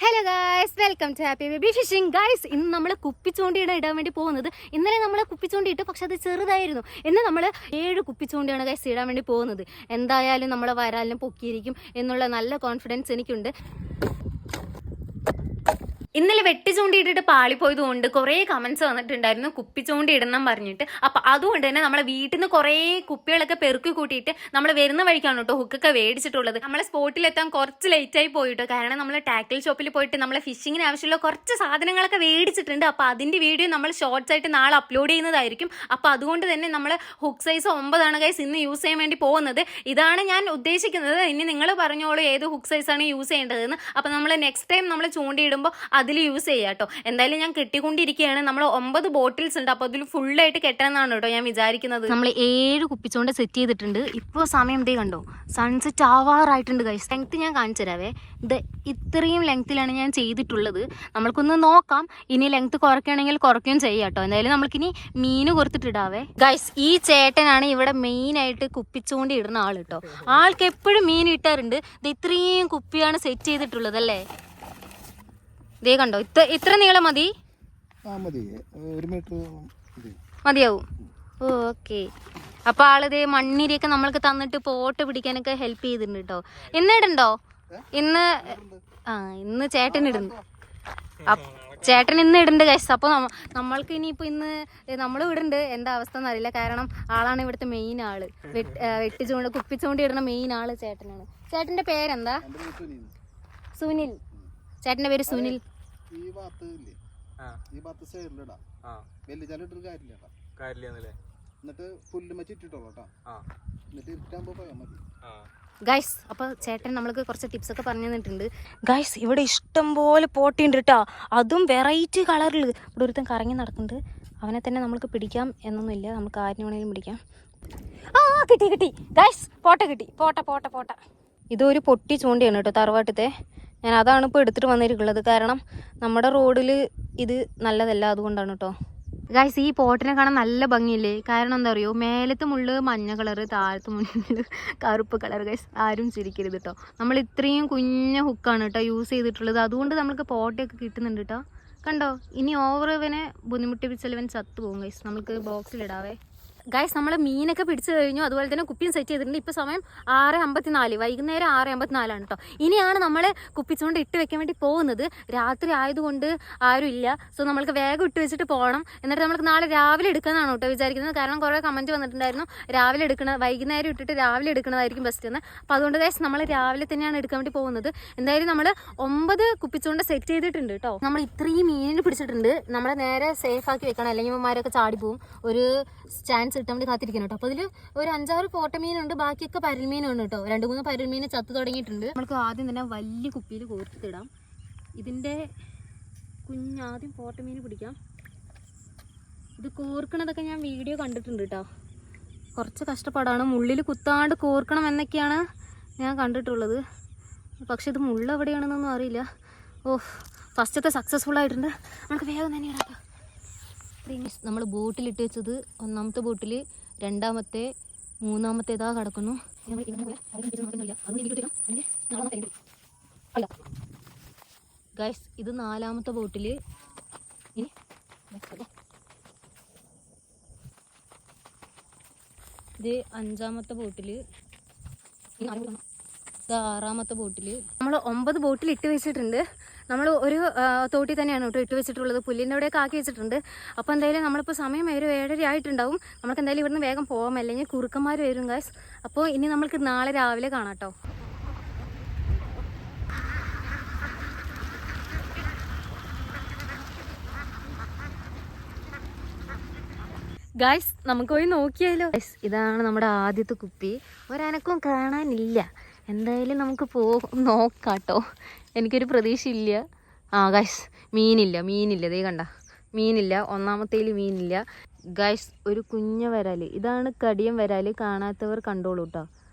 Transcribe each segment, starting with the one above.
Hello guys, welcome to happy baby fishing. Guys, ഇന്ന് നമ്മൾ കുപ്പിച്ചൂണ്ടിയുടെ ഇടാൻ വേണ്ടി പോകുന്നത്. ഇന്നലെ നമ്മൾ കുപ്പിച്ചൂണ്ടി ഇട്ടു, പക്ഷെ അത് ചെറുതായിരുന്നു. ഇന്ന് നമ്മൾ 7 കുപ്പിച്ചൂണ്ടിയാണ് ഗായ്സ് ഇടാൻ വേണ്ടി പോകുന്നത്. എന്തായാലും നമ്മൾ വരാലിനും പൊക്കിയിരിക്കും എന്നുള്ള നല്ല കോൺഫിഡൻസ് എനിക്കുണ്ട്. ഇന്നലെ വെട്ടി ചൂണ്ടിയിട്ടിട്ട് പാളിപ്പോയത് കൊണ്ട് കുറേ കമന്റ്സ് വന്നിട്ടുണ്ടായിരുന്നു കുപ്പിച്ചൂണ്ടി ഇടണം പറഞ്ഞിട്ട്. അപ്പം അതുകൊണ്ട് തന്നെ നമ്മളെ വീട്ടിൽ നിന്ന് കുറേ കുപ്പികളൊക്കെ പെറുക്കി കൂട്ടിയിട്ട് നമ്മൾ വരുന്ന വഴിക്കാണ് കേട്ടോ ഹുക്കൊക്കെ മേടിച്ചിട്ടുള്ളത്. നമ്മളെ സ്പോട്ടിലെത്താൻ കുറച്ച് ലേറ്റായി പോയിട്ടോ, കാരണം നമ്മൾ ടാക്കിൾ ഷോപ്പിൽ പോയിട്ട് നമ്മളെ ഫിഷിങ്ങിന് ആവശ്യമുള്ള കുറച്ച് സാധനങ്ങളൊക്കെ മേടിച്ചിട്ടുണ്ട്. അപ്പോൾ അതിൻ്റെ വീഡിയോ നമ്മൾ ഷോർട്സ് ആയിട്ട് നാളെ അപ്ലോഡ് ചെയ്യുന്നതായിരിക്കും. അപ്പോൾ അതുകൊണ്ട് തന്നെ നമ്മൾ ഹുക്ക് സൈസ് 9 ഗൈസ് ഇന്ന് യൂസ് ചെയ്യാൻ വേണ്ടി പോകുന്നത്. ഇതാണ് ഞാൻ ഉദ്ദേശിക്കുന്നത്. ഇനി നിങ്ങൾ പറഞ്ഞോളൂ ഏത് ഹുക്ക് സൈസാണ് യൂസ് ചെയ്യേണ്ടതെന്ന്. അപ്പോൾ നമ്മൾ നെക്സ്റ്റ് ടൈം നമ്മൾ ചൂണ്ടിയിടുമ്പോൾ അതിൽ യൂസ് ചെയ്യാം കേട്ടോ. എന്തായാലും ഞാൻ കെട്ടിക്കൊണ്ടിരിക്കുകയാണ്. നമ്മൾ 9 ബോട്ടിൽസ് ഉണ്ട്. അപ്പോൾ അതിൽ ഫുള്ളായിട്ട് കെട്ടണമെന്നാണ് കേട്ടോ ഞാൻ വിചാരിക്കുന്നത്. നമ്മൾ 7 കുപ്പിച്ചുകൊണ്ട് സെറ്റ് ചെയ്തിട്ടുണ്ട്. ഇപ്പോൾ സമയം ഇതേ കണ്ടോ, സൺസെറ്റ് ആവാറായിട്ടുണ്ട് ഗൈസ്. ലെങ്ത്ത് ഞാൻ കാണിച്ചു തരാവേ. ഇത് ഇത്രയും ലെങ്ത്തിലാണ് ഞാൻ ചെയ്തിട്ടുള്ളത്. നമ്മൾക്കൊന്ന് നോക്കാം, ഇനി ലെങ്ത്ത് കുറയ്ക്കുകയാണെങ്കിൽ കുറയ്ക്കുകയും ചെയ്യാം കേട്ടോ. എന്തായാലും നമ്മൾക്കിനി മീൻ കൊടുത്തിട്ടിടാവേ. ഗൈസ്, ഈ ചേട്ടനാണ് ഇവിടെ മെയിനായിട്ട് കുപ്പിച്ചുകൊണ്ട് ഇടുന്ന ആൾ കേട്ടോ. ആൾക്ക് എപ്പോഴും മീൻ ഇട്ടാറുണ്ട്. ഇത് ഇത്രയും കുപ്പിയാണ് സെറ്റ് ചെയ്തിട്ടുള്ളത് അല്ലേ. ഇതേ കണ്ടോ, ഇത്ര നീളം മതി, മതിയാവും. ഓക്കെ. അപ്പൊ ആളിതേ മണ്ണിരിയൊക്കെ നമ്മൾക്ക് തന്നിട്ട് പോട്ട് പിടിക്കാനൊക്കെ ഹെൽപ്പ് ചെയ്തിട്ടുണ്ട് കേട്ടോ. ഇന്ന് ഇടണ്ടോ? ഇന്ന് ചേട്ടൻ ഇടുന്നു. ചേട്ടൻ ഇന്ന് ഇടുന്നുണ്ട് ഗൈസ്. അപ്പോൾ നമ്മൾക്ക് ഇനിയിപ്പോൾ ഇന്ന് നമ്മൾ ഇടുന്നുണ്ട്. എന്താ അവസ്ഥ എന്നറിയില്ല, കാരണം ആളാണ് ഇവിടുത്തെ മെയിൻ ആള്. വെട്ടിച്ചുകൊണ്ട് കുപ്പിച്ചുകൊണ്ട് ഇടുന്ന മെയിൻ ആള് ചേട്ടനാണ്. ചേട്ടന്റെ പേരെന്താ? സുനിൽ. ചേട്ടന്റെ പേര് സുനിൽ. ഗൈസ്, അപ്പൊ ചേട്ടൻ നമ്മൾക്ക് കുറച്ച് ടിപ്സ് ഒക്കെ പറഞ്ഞു തന്നിട്ടുണ്ട്. ഗൈസ്, ഇവിടെ ഇഷ്ടം പോലെ പോട്ടിയുണ്ട് കേട്ടോ. അതും വെറൈറ്റി കളറിൽ. ഇവിടെ ഒരുത്തൻ കറങ്ങി നടക്കുന്നുണ്ട്. അവനെ തന്നെ നമ്മൾക്ക് പിടിക്കാം എന്നൊന്നുമില്ല, നമുക്ക് ആരിനെ വേണമെങ്കിലും പിടിക്കാം. കിട്ടി ഗൈസ്, പോട്ട കിട്ടി. പോട്ട ഇതൊരു പൊട്ടി ചൂണ്ടിയാണ് കേട്ടോ, തറവാട്ടത്തെ. ഞാൻ അതാണ് ഇപ്പോൾ എടുത്തിട്ട് വന്നിരിക്കുന്നത്, കാരണം നമ്മുടെ റോഡിൽ ഇത് നല്ലതല്ല, അതുകൊണ്ടാണ് കേട്ടോ. ഗൈസ്, ഈ പോട്ടിനെ കാണാൻ നല്ല ഭംഗിയില്ലേ? കാരണം എന്താ അറിയോ, മേലത്തെ മുള്ള് മഞ്ഞ കളറ്, താഴത്തെ മുള്ളിൽ കറുപ്പ് കളർ. ഗൈസ്, ആരും ചിരിക്കരുത് കേട്ടോ. നമ്മൾ ഇത്രയും കുഞ്ഞ ഹുക്കാണ് കേട്ടോ യൂസ് ചെയ്തിട്ടുള്ളത്. അതുകൊണ്ട് നമുക്ക് പോട്ടയൊക്കെ കിട്ടുന്നുണ്ട് കേട്ടോ. കണ്ടോ, ഇനി ഓവർ ഇവനെ ബുദ്ധിമുട്ടിപ്പിച്ചാൽ ഇവൻ ചത്തു പോകും. ഗൈസ്, നമുക്ക് ബോക്സിലിടാവേ. ഗൈസ്, നമ്മൾ മീനൊക്കെ പിടിച്ചു കഴിഞ്ഞു. അതുപോലെ തന്നെ കുപ്പിയും സെറ്റ് ചെയ്തിട്ടുണ്ട്. ഇപ്പോൾ സമയം 6:54, വൈകുന്നേരം 6:54 കേട്ടോ. ഇനിയാണ് നമ്മൾ കുപ്പിച്ചുകൊണ്ട് ഇട്ട് വെക്കാൻ വേണ്ടി പോകുന്നത്. രാത്രി ആയതുകൊണ്ട് ആരും ഇല്ല. സോ നമ്മൾക്ക് വേഗം ഇട്ട് വെച്ചിട്ട് പോകണം. എന്നിട്ട് നമ്മൾക്ക് നാളെ രാവിലെ എടുക്കാനാണ് കേട്ടോ വിചാരിക്കുന്നത്. കാരണം കുറേ കമൻറ്റ് വന്നിട്ടുണ്ടായിരുന്നു രാവിലെ വൈകുന്നേരം ഇട്ടിട്ട് രാവിലെ എടുക്കുന്നതായിരിക്കും ബെസ്റ്റ് എന്ന്. അപ്പോൾ അതുകൊണ്ട് ഗൈസ്, നമ്മൾ രാവിലെ തന്നെയാണ് എടുക്കാൻ വേണ്ടി പോകുന്നത്. എന്തായാലും നമ്മൾ 9 കുപ്പിച്ചുകൊണ്ട് സെറ്റ് ചെയ്തിട്ടുണ്ട് കേട്ടോ. നമ്മൾ ഇത്രയും മീനിന് പിടിച്ചിട്ടുണ്ട്. നമ്മളെ നേരെ സേഫ് ആക്കി വെക്കണം, അല്ലെങ്കിൽ ഇവന്മാരൊക്കെ ചാടി പോവും. ഒരു ചാൻസ് കിട്ടാൻ വേണ്ടി കാത്തിരിക്കണം കേട്ടോ. അപ്പോൾ അതിൽ ഒരു 5-6 പോട്ടമീനുണ്ട്, ബാക്കിയൊക്കെ പരൽമീനുണ്ട് കേട്ടോ. 2-3 പരൽമീൻ ചത്തു തുടങ്ങിയിട്ടുണ്ട്. നമുക്ക് ആദ്യം തന്നെ വലിയ കുപ്പിയിൽ കോർത്തിടാം. ഇതിൻ്റെ കുഞ്ഞാദ്യം പോട്ടമീൻ പിടിക്കാം. ഇത് കോർക്കണതൊക്കെ ഞാൻ വീഡിയോ കണ്ടിട്ടുണ്ട് കേട്ടോ. കുറച്ച് കഷ്ടപ്പാടാണ്, മുള്ളിൽ കുത്താണ്ട് കോർക്കണം എന്നൊക്കെയാണ് ഞാൻ കണ്ടിട്ടുള്ളത്. പക്ഷെ ഇത് മുള്ള എവിടെയാണെന്നൊന്നും അറിയില്ല. ഫസ്റ്റത്തെ സക്സസ്ഫുൾ ആയിട്ടുണ്ട്. നമുക്ക് വേഗം തന്നെ ഇടാം. നമ്മൾ ബോട്ടിലിട്ട് വെച്ചത് 1ാമത്തെ ബോട്ടിൽ, 2ാമത്തെ, 3ാമത്തേതാ കിടക്കുന്നു. ഗൈസ്, ഇത് 4ാമത്തെ ബോട്ടിൽ. ഇത് 5ാമത്തെ ബോട്ടിൽ. ഇത് 6ാമത്തെ ബോട്ടിൽ. നമ്മൾ 9 ബോട്ടിൽ ഇട്ട് വെച്ചിട്ടുണ്ട്. നമ്മൾ ഒരു തോട്ടിൽ തന്നെയാണ് കേട്ടോ ഇട്ട് വെച്ചിട്ടുള്ളത്. പുല്ലിൻ്റെ അവിടെയൊക്കെ ആക്കി വെച്ചിട്ടുണ്ട്. അപ്പോൾ എന്തായാലും നമ്മളിപ്പോൾ സമയം ഒരു 7:30 ആയിട്ടുണ്ടാവും. നമുക്ക് എന്തായാലും ഇവിടുന്ന് വേഗം പോകാം, അല്ലെങ്കിൽ കുറുക്കന്മാർ വരും ഗൈസ്. അപ്പോൾ ഇനി നമ്മൾക്ക് നാളെ രാവിലെ കാണാം കേട്ടോ. ഗൈസ്, നമുക്ക് പോയി നോക്കിയാലോ. ഗൈസ്, ഇതാണ് നമ്മുടെ ആദ്യത്തെ കുപ്പി. ഒരനക്കവും കാണാനില്ല. എന്തായാലും നമുക്ക് നോക്കാം കേട്ടോ. എനിക്കൊരു പ്രതീക്ഷയില്ല. ഗൈസ്, മീനില്ല. ദേ കണ്ട, മീനില്ല. 1ാമത്തേൽ മീനില്ല. ഗൈസ്, ഒരു കുഞ്ഞ വരാൽ. ഇതാണ് കടിയം വരാൽ. കാണാത്തവർ കണ്ടോളൂ കേട്ടോ.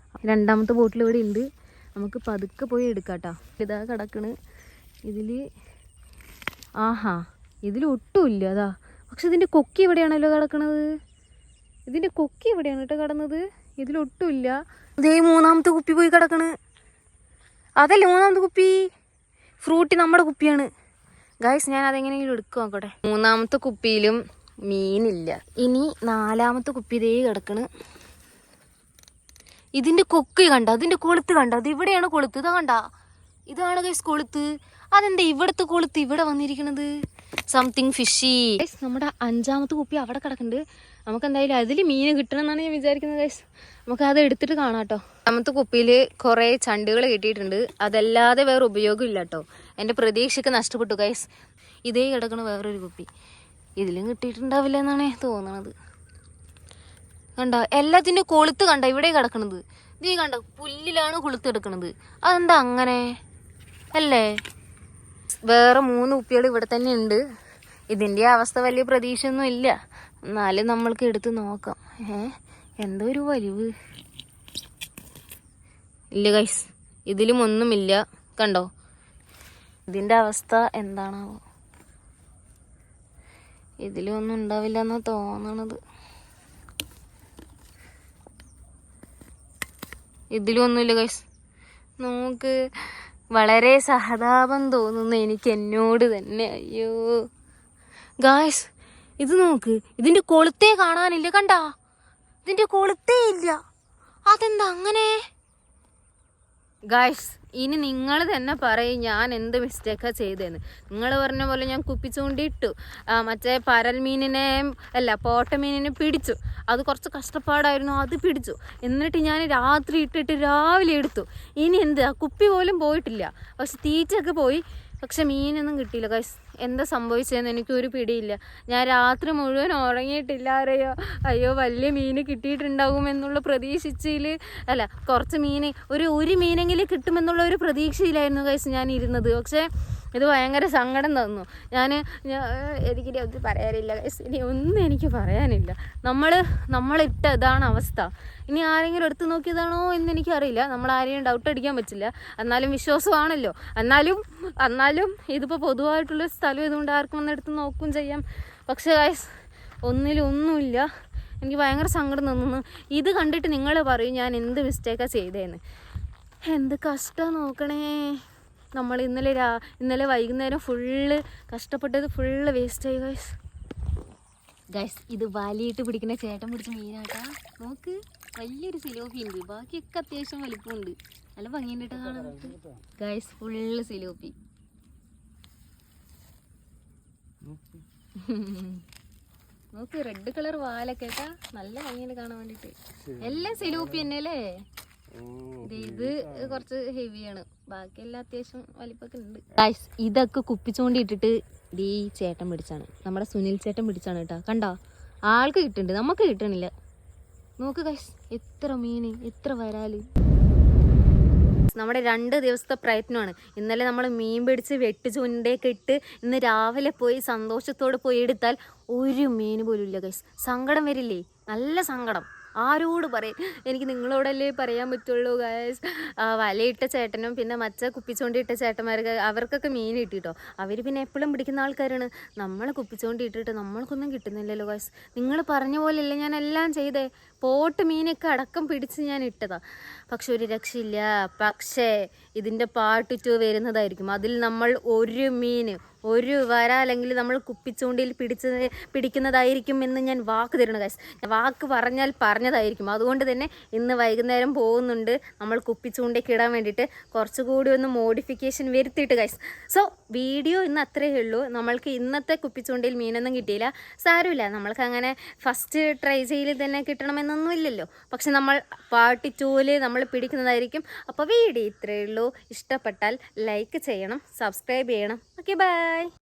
2ാമത്തെ ബോട്ടിൽ ഇവിടെ ഉണ്ട്. നമുക്ക് പതുക്കെ പോയി എടുക്കാം കേട്ടോ. ഇതാ കിടക്കണ് ഇതിൽ. ഇതിൽ ഒട്ടുമില്ല. അതാ, പക്ഷെ ഇതിൻ്റെ കൊക്കി എവിടെയാണല്ലോ കിടക്കണത്. ഇതിൻ്റെ കൊക്കി എവിടെയാണ് കേട്ടോ കിടന്നത്. ഇതിലൊട്ടുമില്ല. ഇതേ 3ാമത്തെ കുപ്പി പോയി കിടക്കണ്. അതല്ലേ 3ാമത്തെ കുപ്പി. ഫ്രൂട്ടി നമ്മുടെ കുപ്പിയാണ് ഗൈസ്. ഞാൻ അതെങ്ങനെയെങ്കിലും എടുക്കുക നോക്കട്ടെ. 3ാമത്തെ കുപ്പിയിലും മീനില്ല. ഇനി 4ാമത്തെ കുപ്പി ഇതേ കിടക്കണ്. ഇതിന്റെ കൊക്ക് കണ്ട, അതിന്റെ കൊളുത്ത് കണ്ട, അത് ഇവിടെയാണ് കൊളുത്ത്. ഇതാ കണ്ട, ഇതാണ് ഗൈസ് കൊളുത്ത്. അതെന്താ ഇവിടത്തെ കൊളുത്ത് ഇവിടെ വന്നിരിക്കണത്? Something fishy. നമ്മുടെ 5ാമത്തെ കുപ്പി അവിടെ കിടക്കുന്നുണ്ട്. നമുക്ക് എന്തായാലും അതിൽ മീൻ കിട്ടണം എന്നാണ് ഞാൻ വിചാരിക്കുന്നത് ഗൈസ്. നമുക്ക് അത് എടുത്തിട്ട് കാണാം കേട്ടോ. 5ാമത്തെ കുപ്പിയിൽ കുറേ ചണ്ടുകൾ കിട്ടിയിട്ടുണ്ട്. അതല്ലാതെ വേറെ ഉപയോഗം ഇല്ല കേട്ടോ. എൻ്റെ പ്രതീക്ഷയ്ക്ക് നഷ്ടപ്പെട്ടു ഗൈസ്. ഇതേ കിടക്കണ വേറൊരു കുപ്പി, ഇതിലും കിട്ടിയിട്ടുണ്ടാവില്ല എന്നാണ് തോന്നണത്. കണ്ട, എല്ലാത്തിൻ്റെ കൊളുത്ത് കണ്ട ഇവിടെ കിടക്കണത്. നീ കണ്ട, പുല്ലിലാണ് കൊളുത്ത് എടുക്കണത്. അതെന്താ അങ്ങനെ അല്ലേ? വേറെ 3 കുപ്പികൾ ഇവിടെ തന്നെ ഉണ്ട്. ഇതിൻ്റെ അവസ്ഥ വലിയ പ്രതീക്ഷയൊന്നും ഇല്ല. എന്നാലും നമ്മൾക്ക് എടുത്ത് നോക്കാം. എന്തോ ഒരു വലിവ് ഇല്ല ഗൈസ്, ഇതിലും ഒന്നുമില്ല. കണ്ടോ, ഇതിൻ്റെ അവസ്ഥ എന്താണാവോ? ഇതിലും ഒന്നും ഉണ്ടാവില്ല എന്നാണ് തോന്നണത്. ഇതിലും ഒന്നുമില്ല ഗൈസ്. നോക്ക്, വളരെ സഹതാപം തോന്നുന്നു എനിക്ക് എന്നോട് തന്നെ. അയ്യോ ഗൈസ്, ഇത് നോക്ക്, ഇതിന്റെ കൊളുത്തേ കാണാനില്ല. കണ്ടാ, ഇതിന്റെ കൊളുത്തേ ഇല്ല. അതെന്താ അങ്ങനെ ഗൈസ്? ഇനി നിങ്ങൾ തന്നെ പറയും ഞാൻ എന്ത് മിസ്റ്റേക്കാ ചെയ്തതെന്ന്. നിങ്ങൾ പറഞ്ഞ പോലെ ഞാൻ കുപ്പി ചൂണ്ടിയിട്ടു, മറ്റേ പരൽ മീനിനെ അല്ല പോട്ടമീനിനെ പിടിച്ചു. അത് കുറച്ച് കഷ്ടപ്പാടായിരുന്നു, അത് പിടിച്ചു. എന്നിട്ട് ഞാൻ രാത്രി ഇട്ടിട്ട് രാവിലെ എടുത്തു. ഇനി എന്ത്, ആ കുപ്പി പോലും പോയിട്ടില്ല. പക്ഷെ തീറ്റയൊക്കെ പോയി, പക്ഷെ മീനൊന്നും കിട്ടിയില്ല ഗൈസ്. എന്താ സംഭവിച്ചതെന്ന് എനിക്കൊരു പിടിയില്ല. ഞാൻ രാത്രി മുഴുവൻ ഉറങ്ങിയിട്ടില്ല. അയ്യോ വലിയ മീൻ കിട്ടിയിട്ടുണ്ടാവും എന്നുള്ള പ്രതീക്ഷിച്ചിൽ അല്ല, കുറച്ച് മീൻ ഒരു മീനെങ്കിലും കിട്ടുമെന്നുള്ള ഒരു പ്രതീക്ഷയിലായിരുന്നു ഗൈസ് ഞാൻ ഇരുന്നത്. പക്ഷേ ഇത് ഭയങ്കര സങ്കടം തന്നു. എനിക്കിനി ഒന്നും പറയാനില്ല ഗൈസ്, ഇനി ഒന്നും എനിക്ക് പറയാനില്ല. നമ്മളിട്ട ഇതാണ് അവസ്ഥ. ഇനി ആരെങ്കിലും എടുത്തു നോക്കിയതാണോ എന്ന് എനിക്കറിയില്ല. നമ്മൾ ആരെയും ഡൗട്ട് അടിക്കാൻ പറ്റില്ല. എന്നാലും വിശ്വാസമാണല്ലോ. എന്നാലും ഇതിപ്പോൾ പൊതുവായിട്ടുള്ള സ്ഥലം ഇതുകൊണ്ട് ആർക്കും വന്ന് എടുത്ത് നോക്കുകയും ചെയ്യാം. പക്ഷേ ഗൈസ്, ഒന്നുമില്ല. എനിക്ക് ഭയങ്കര സങ്കടം തോന്നുന്നു. ഇത് കണ്ടിട്ട് നിങ്ങൾ പറയും ഞാൻ എന്ത് മിസ്റ്റേക്കാണ് ചെയ്തതെന്ന്. എന്ത് കഷ്ടമാണ് നോക്കണേ. നമ്മൾ ഇന്നലെ വൈകുന്നേരം ഫുള്ള് കഷ്ടപ്പെട്ടത് ഫുള്ള് വേസ്റ്റായി ഗൈസ്. ഇത് വലിയിട്ട് പിടിക്കുന്ന ചേട്ടൻ പിടിച്ച മീനാട്ടാ. നോക്ക്, വലിയൊരു സിലോപ്പി ഉണ്ട്. ബാക്കിയൊക്കെ അത്യാവശ്യം വലിപ്പമുണ്ട്. നല്ല ഭംഗിയുണ്ടിട്ട് കാണാൻ ഗൈസ്. ഫുള്ള് സിലോപ്പി. നോക്ക്, റെഡ് കളർ വാലൊക്കെ കേട്ടാ, നല്ല ഭംഗിയുണ്ട് കാണാൻ വേണ്ടിട്ട്. എല്ലാം സിലോപ്പി തന്നെ അല്ലേ? ഇത് കുറച്ച് ഹെവിയാണ്, ബാക്കിയെല്ലാം അത്യാവശ്യം വലിപ്പൊക്കെ ഉണ്ട് ഗൈസ്. ഇതൊക്കെ കുപ്പിച്ചോണ്ടിട്ടിട്ട് ഈ ചേട്ടൻ പിടിച്ചാണ്, നമ്മുടെ സുനിൽ ചേട്ടൻ പിടിച്ചാണ് കേട്ടോ. കണ്ടോ, ആൾക്ക് കിട്ടുന്നുണ്ട്, നമുക്ക് കിട്ടണില്ല. നോക്ക് ഗൈസ്, എത്ര മീൻ, എത്ര വരാല്. നമ്മുടെ 2 ദിവസത്തെ പ്രയത്നമാണ്. ഇന്നലെ നമ്മൾ മീൻ പിടിച്ച് വെട്ടി ചൂണ്ടയൊക്കെ ഇട്ട് ഇന്ന് രാവിലെ പോയി സന്തോഷത്തോടെ പോയി എടുത്താൽ ഒരു മീൻ പോലും ഇല്ല ഗൈസ്. സങ്കടം വരില്ലേ? നല്ല സങ്കടം. ആരോട് പറയും? എനിക്ക് നിങ്ങളോടല്ലേ പറയാൻ പറ്റുള്ളൂ ഗൈസ്. വലയിട്ട ചേട്ടനും പിന്നെ മച്ച കുപ്പിച്ചോണ്ടിട്ട ചേട്ടന്മാർക്ക് അവർക്കൊക്കെ മീൻ കിട്ടിട്ടോ. അവർ പിന്നെ എപ്പോഴും പിടിക്കുന്ന ആൾക്കാരാണ്. നമ്മൾ കുപ്പിച്ചോണ്ടി ഇട്ടിട്ട് നമ്മൾക്കൊന്നും കിട്ടുന്നില്ലല്ലോ ഗൈസ്. നിങ്ങൾ പറഞ്ഞ പോലെയല്ലേ ഞാൻ എല്ലാം ചെയ്തേ. പോട്ട് മീനൊക്കെ അടക്കം പിടിച്ച് ഞാൻ ഇട്ടതാ. പക്ഷെ ഒരു രക്ഷയില്ല. പക്ഷേ ഇതിൻ്റെ പാർട്ട് 2 വരുന്നതായിരിക്കും. അതിൽ നമ്മൾ ഒരു മീൻ, ഒരു വരാലെങ്കിൽ നമ്മൾ കുപ്പിച്ചൂണ്ടിയിൽ പിടിക്കുന്നതായിരിക്കും എന്ന് ഞാൻ വാക്ക് തരണം ഗൈസ്. വാക്ക് പറഞ്ഞാൽ പറഞ്ഞതായിരിക്കും. അതുകൊണ്ട് തന്നെ ഇന്ന് വൈകുന്നേരം പോകുന്നുണ്ട് നമ്മൾ കുപ്പിച്ചൂണ്ടയ്ക്ക് ഇടാൻ വേണ്ടിയിട്ട്. കുറച്ചുകൂടി ഒന്ന് മോഡിഫിക്കേഷൻ വരുത്തിയിട്ട് ഗൈസ്. സോ വീഡിയോ ഇന്ന് അത്രയേ ഉള്ളൂ. നമ്മൾക്ക് ഇന്നത്തെ കുപ്പിച്ചൂണ്ടയിൽ മീനൊന്നും കിട്ടിയില്ല. സാരമില്ല, നമ്മൾക്ക് അങ്ങനെ ഫസ്റ്റ് ട്രൈ ചെയ്യൽ തന്നെ കിട്ടണമെന്നൊന്നും ഇല്ലല്ലോ. പക്ഷെ നമ്മൾ പാർട്ട് 2 നമ്മൾ പിടിക്കുന്നതായിരിക്കും. അപ്പോൾ വീഡിയോ ഇത്രയേ ഉള്ളൂ. ഇഷ്ടപ്പെട്ടാൽ ലൈക്ക് ചെയ്യണം, സബ്സ്ക്രൈബ് ചെയ്യണം. Okay, by.